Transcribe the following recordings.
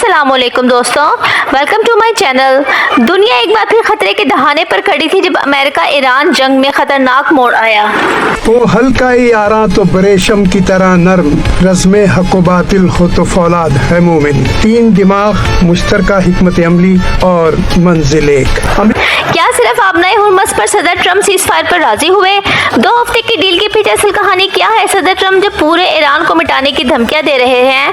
अस्सलामुअलैकुम दोस्तों, welcome to my channel. दुनिया एक बार फिर खतरे के दहाने पर खड़ी थी जब अमेरिका ईरान जंग में खतरनाक मोड़ आया। वो हल्का ही आरा तो बरेशम की तरह नरम, रज़्मे हक व बातिल हो तो फौलाद है मोमिन। तीन दिमाग, मुश्तरका हिकमत अमली और मंजिल एक। क्या सिर्फ आबनाए हुर्मस पर सदर ट्रम्प सीज फायर पर राजी हुए? 2 हफ्ते की डील के पीछे असल कहानी क्या है? सदर ट्रम्प जब पूरे ईरान को मिटाने की धमकियां दे रहे हैं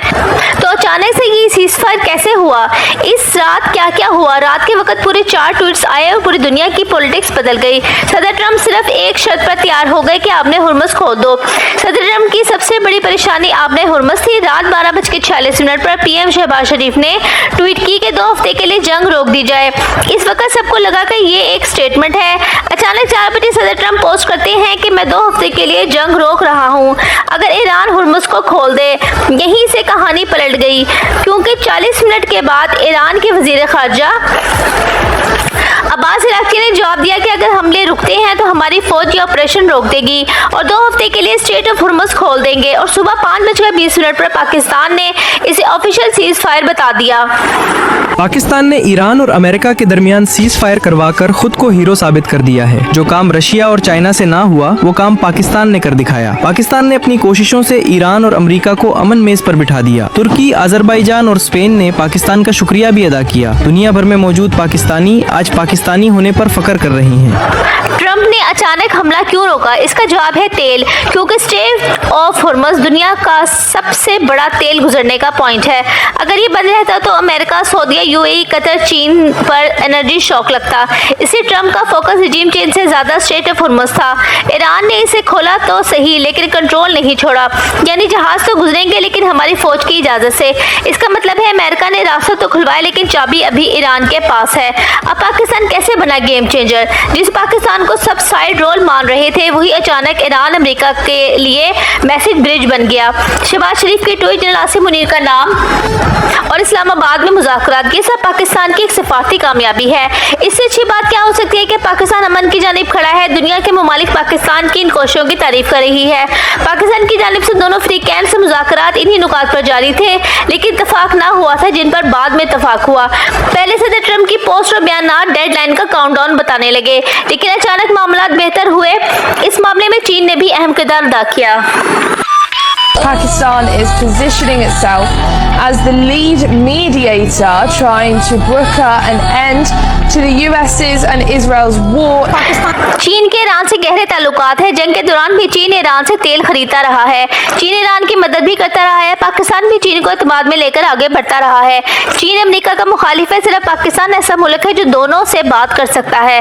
तो अचानक से ये सीज फायर कैसे हुआ? इस रात क्या क्या हुआ? रात के वक्त पूरे 4 ट्वीट्स आए और पूरी दुनिया की पॉलिटिक्स बदल गई। सदर ट्रम्प सिर्फ एक शर्त पर तैयार हो गए कि आपने हुर्मस खोल दो। सदर ट्रम्प की सबसे बड़ी परेशानी आपने हुर्मस थी। रात 12:46 पर पीएम शहबाज शरीफ ने ट्वीट की कि 2 हफ्ते के लिए जंग रोक दी जाए। इस वक्त सबको लगा कि ये एक स्टेटमेंट है। अचानक 4 बजे सदर ट्रम्प पोस्ट करते हैं कि मैं 2 हफ्ते के लिए जंग रोक रहा हूँ अगर ईरान हुर्मुस को खोल दे। यहीं से कहानी पलट गई, क्योंकि 40 मिनट के बाद ईरान के वजीर खारजा अब्बास इराकी ने जवाब दिया कि अगर हमले रुकते हैं तो हमारी फौज ये ऑपरेशन रोक देगी और 2 हफ्ते के लिए स्ट्रेट ऑफ हुर्मुस खोल देंगे। और सुबह 5:20 पर पाकिस्तान ने इसे ऑफिशियल सीज फायर बता दिया। पाकिस्तान ने ईरान और अमेरिका के दरमियान सीज फायर करवाकर खुद को हीरो साबित कर दिया है। जो काम रशिया और चाइना से ना हुआ वो काम पाकिस्तान ने कर दिखाया। पाकिस्तान ने अपनी कोशिशों से ईरान और अमेरिका को अमन मेज पर बिठा दिया। तुर्की, अजरबैजान और स्पेन ने पाकिस्तान का शुक्रिया भी अदा किया। दुनिया भर में मौजूद पाकिस्तानी आज पाकिस्तानी होने पर फख्र कर रही हैं। ट्रम्प ने अचानक हमला क्यों रोका? इसका जवाब है तेल, क्योंकि स्ट्रेट ऑफ हुर्मुस दुनिया का सबसे बड़ा तेल गुजरने का पॉइंट है। अगर ये बंद रहता तो अमेरिका, सऊदीया, यूएई, कतर, चीन पर एनर्जी शॉक लगता। इसलिए ट्रम्प का फोकस रिजीम चेंज से ज्यादा स्ट्रेट ऑफ हुर्मुस था। ईरान ने इसे खोला तो सही, लेकिन कंट्रोल नहीं छोड़ा। यानी जहाज तो गुजरेंगे लेकिन हमारी फौज की इजाजत से। इसका मतलब है अमेरिका ने रास्ता तो खुलवाया लेकिन चाबी अभी ईरान के पास है। अब पाकिस्तान कैसे बना गेम चेंजर? जिस पाकिस्तान को सब साइड रोल मान रहे थे वही अचानक ईरान अमेरिका के लिए मैसेज ब्रिज बन गया। शहबाज शरीफ के ट्वीट, नासिर मुनीर का नाम और इस्लामाबाद में मुज़ाकरात, ये सब पाकिस्तान की एक सिफारती कामयाबी है। इससे अच्छी बात क्या हो सकती है कि पाकिस्तान अमन की जानिब खड़ा है। दुनिया के ममालिक पाकिस्तान की इन कोशिशों की तारीफ कर रही है। पाकिस्तान की जानिब से दोनों फ्री कैंप से मुज़ाकरात इन्हीं नुकात पर जारी थे, लेकिन इत्तफाक ना हुआ था जिन पर बाद में इत्तफाक हुआ। पहले सदर ट्रम्प की पोस्ट और बयान डेडलाइन का काउंटडाउन बताने लगे, लेकिन अचानक मामला बेहतर हुए। इस मामले में चीन ने भी अहम किरदार अदा किया। Pakistan is positioning itself as the lead mediator, trying to broker an end to the US's and Israel's war. चीन के ईरान से गहरे ताल्लुकात है। जंग के दौरान भी चीन ईरान से तेल खरीदता रहा है। चीन ईरान की मदद भी करता रहा है। पाकिस्तान भी चीन को एतमाद में लेकर आगे बढ़ता रहा है। चीन अमेरिका का मुखालिफ है। सिर्फ पाकिस्तान ऐसा मुल्क है जो दोनों से बात कर सकता है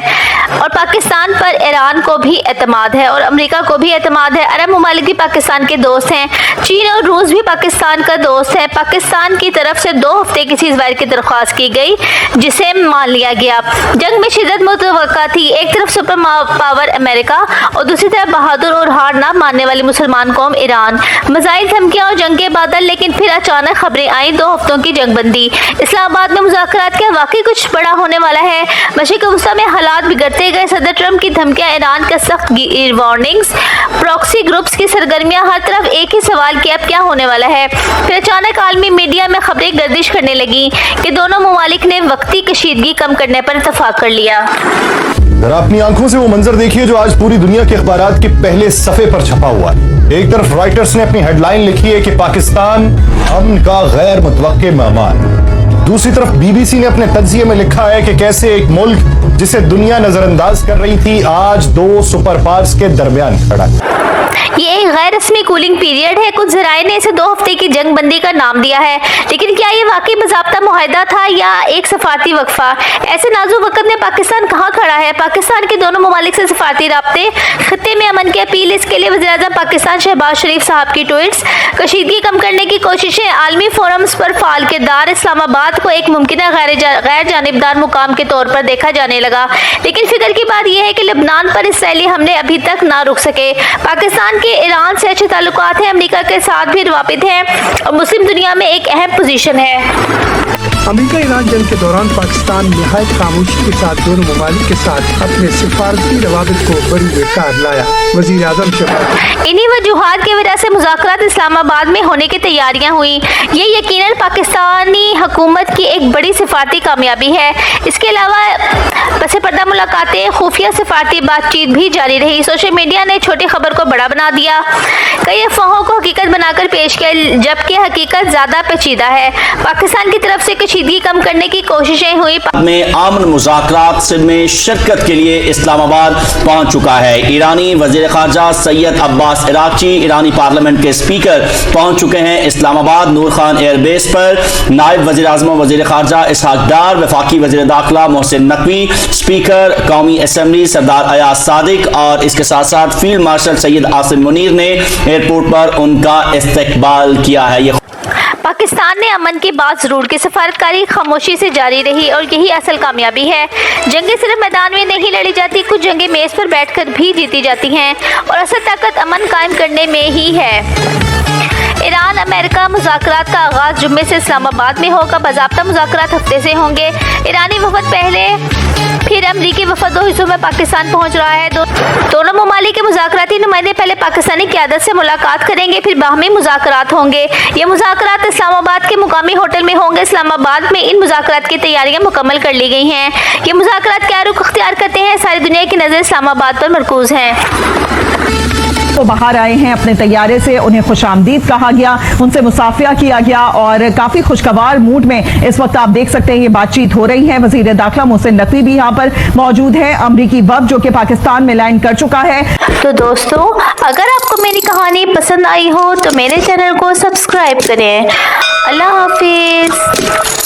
और पाकिस्तान पर ईरान को भी एतमाद है और अमेरिका को भी एतमाद है। अरब ममालिक भी पाकिस्तान के दोस्त हैं। चीन और रूस भी पाकिस्तान का दोस्त है। पाकिस्तान की तरफ से 2 हफ्ते की सीज़फायर की दरख्वास्त की गई, जिसे मान लिया गया। जंग में शिद्दत मुतवक्का थी। एक तरफ सुपर पावर अमेरिका और दूसरी तरफ बहादुर और हार ना मानने वाली मुसलमान कौम ईरान। मज़ाइल, धमकियां और जंग के बादल, लेकिन फिर अचानक खबरें आई 2 हफ्तों की जंगबंदी। इस्लामाबाद में मुज़ाकरात क्या वाकई कुछ बड़ा होने वाला है? मशरिक़ वस्ता में हालात बिगड़ते गए। सदर ट्रम्प की धमकियां, ईरान का सख्त वार्निंग्स, प्रॉक्सी ग्रुप्स की सरगर्मियां, हर तरफ एक ही सवाल कि अब क्या होने वाला है। फिर अचानक आलमी मीडिया में खबरें गर्दिश करने लगी कि दोनों ममालिक ने वक्ती कशीदगी कम करने पर इत्तफाक कर लिया। जरा अपनी आंखों से वो मंजर देखिए जो आज पूरी दुनिया के अखबारात के पहले सफे पर छपा हुआ है। एक तरफ रॉयटर्स ने अपनी हेडलाइन लिखी है कि पाकिस्तान अमन का गैर मुतवक्के मेहमान। दूसरी तरफ बीबीसी ने अपने तज्जिये में लिखा है कि कैसे एक मुल्क जिसे दुनिया नजरअंदाज कर रही थी आज 2 सुपर पावर्स के दरमियान खड़ा है। ये एक गैर रस्मी कूलिंग पीरियड है। कुछ जराए ने इसे 2 हफ्ते की जंग बंदी का नाम दिया है, लेकिन क्या ये वाकई बाज़ाब्ता मुआहदा था या एक सफारती वक्फा? ऐसे नाजुक वक्त में पाकिस्तान कहाँ खड़ा है? पाकिस्तान के दोनों ममालिक से सफारती राब्ते, खत्ते में अमन की अपील, इसके लिए वज़ीर-ए-आज़म पाकिस्तान शहबाज शरीफ साहब की ट्वीट्स, कशीदगी कम करने की कोशिशें, आलमी फोरम्स पर फाल किरदार। इस्लामाबाद को एक मुमकिन गैर जानिबदार मुकाम के तौर पर देखा जाने लगा, लेकिन फिक्र की बात यह है कि लेबनान पर इसराइली हमले अभी तक ना रुक सके। पाकिस्तान के ईरान से अच्छे ताल्लुकात हैं, अमेरिका के साथ भी रवाबित हैं और मुस्लिम दुनिया में एक अहम पोजीशन है। अमेरिका ईरान जंग के दौरान पाकिस्तान निहायत खामोशी के साथ दोनों ममालिक के साथ अपने सिफारती रवाबित को बड़ी बेकार लाया। वजीर आजम शहबाज इन्हीं वजूहात की वजह से मुज़ाकरात इस्लामाबाद में होने की तैयारियां हुई। ये यकीनन पाकिस्तानी हुकूमत की एक बड़ी सिफारती कामयाबी है। इसके अलावा पसे पर्दा मुलाकातें, खुफिया सिफारती बातचीत भी जारी रही। सोशल मीडिया ने छोटी खबर को बड़ा बना दिया, कई अफवाहों को हकीकत बनाकर पेश किया, जबकि हकीकत ज्यादा पेचीदा है। पाकिस्तान की तरफ से कशीदगी कम करने की कोशिशें हुई। में अमन मुज़ाकरात में शिरकत के लिए इस्लामाबाद पहुंच चुका है। ईरानी वज़ीर ख़ारजा सैयद अब्बास इराक़ची, ईरानी पार्लियामेंट के स्पीकर पहुंच चुके हैं इस्लामाबाद नूर खान एयरबेस पर। नायब वज़ीर आज़म वज़ीर ख़ारजा इसहाक डार, वफाकी वज़ीर दाखिला मोहसिन नकवी, स्पीकर कौमी असम्बली सरदार अयाज सादिक और इसके साथ साथ फील्ड मार्शल सैयद आसिम मुनीर ने एयरपोर्ट पर उनका इस्तकबाल किया है। ये पाकिस्तान ने अमन की बात जरूर की, सफारतकारी खामोशी से जारी रही और यही असल कामयाबी है। जंगें सिर्फ मैदान में नहीं लड़ी जाती, कुछ जंगें मेज पर बैठकर भी जीती जाती हैं और असल ताकत अमन कायम करने में ही है। ईरान अमेरिका मुज़ाकरात का आगाज जुम्मे से इस्लामाबाद में होगा। बाज़ाब्ता मुज़ाकरात हफ्ते से होंगे। ईरानी वफद पहले फिर अमरीकी वफद 2 हिस्सों में पाकिस्तान पहुंच रहा है। दोनों ममालिक के मुज़ाकराती नुमाइंदे पहले पाकिस्तानी क़यादत से मुलाकात करेंगे, फिर बाहमी मुज़ाकरात होंगे। ये मुज़ाकरात इस्लामाबाद के मुकामी होटल में होंगे। इस्लामाबाद में इन मुज़ाकरात की तैयारियां मुकम्मल कर ली गई हैं। ये मुज़ाकरात क्या रुख अख्तियार करते हैं, सारी दुनिया की नज़र इस्लामाबाद पर मरकूज़ है। तो बाहर आए हैं अपने तैयारे से, उन्हें खुशामदीद कहा गया, उनसे मुसाफिया किया गया और काफी खुशगवार मूड में इस वक्त आप देख सकते हैं ये बातचीत हो रही है। वजीर दाखिला मोहसिन नकवी भी यहाँ पर मौजूद है, अमरीकी वफ़द जो कि पाकिस्तान में लैंड कर चुका है। तो दोस्तों, अगर आपको मेरी कहानी पसंद आई हो तो मेरे चैनल को सब्सक्राइब करें। अल्लाह हाफिज।